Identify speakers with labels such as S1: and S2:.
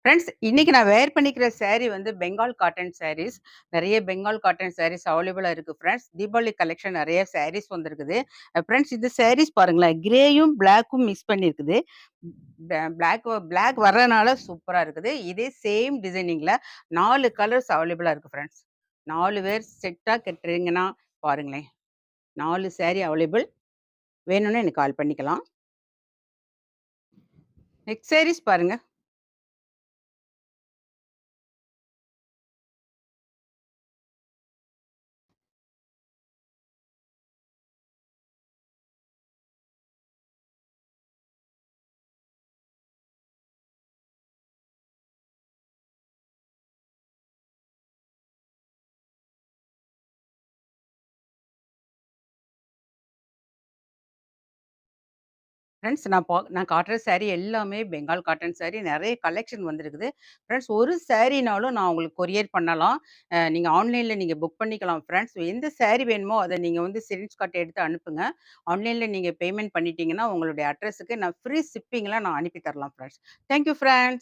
S1: Friends, இன்னைக்கு நான் வேர் பண்ணிக்கிற சாரி வந்து பெங்கால் காட்டன் சாரீஸ். நெறைய பெங்கால் காட்டன் சாரீஸ் அவைலபிளா இருக்கு ஃப்ரெண்ட்ஸ். தீபாவளி கலெக்ஷன் நெறைய சாரீஸ் வந்திருக்குது. ஃப்ரெண்ட்ஸ் இந்த சாரீஸ் பாருங்களேன். கிரேயும், பிளாக்கும் மிக்ஸ் பண்ணியிருக்குது. பிளாக் வர்றனால சூப்பரா இருக்குது. இதே சேம் டிசைனிங்ல 4 கலர்ஸ் அவைலபிளா இருக்கு ஃப்ரெண்ட்ஸ். 4 வேர் செட்டா கட்டுறீங்கன்னா பாருங்களேன். 4 சாரி அவைலபிள். வேணும்னா எனக்கு கால் பண்ணிக்கலாம். நெக்ஸ்ட் சாரீஸ் பாருங்க. ஃப்ரெண்ட்ஸ் நான் காட்டுற சாரி எல்லாமே பெங்கால் காட்டன் சாரி. நெறைய கலெக்ஷன் வந்திருக்குது. ஃப்ரெண்ட்ஸ் ஒரு சாரினாலும் நான் உங்களுக்கு கொரியர் பண்ணலாம். நீங்க ஆன்லைன்ல நீங்க புக் பண்ணிக்கலாம் ஃப்ரெண்ட்ஸ். எந்த சாரி வேணுமோ அத நீங்க வந்து ஸ்கிரீன்ஷாட் எடுத்து அனுப்புங்க. ஆன்லைன்ல நீங்க பேமெண்ட் பண்ணிட்டீங்கன்னா, உங்களுடைய அட்ரஸுக்கு நான் ஃப்ரீ ஷிப்பிங்ல நான் அனுப்பி தரலாம் ஃப்ரெண்ட்ஸ். Thank you friends.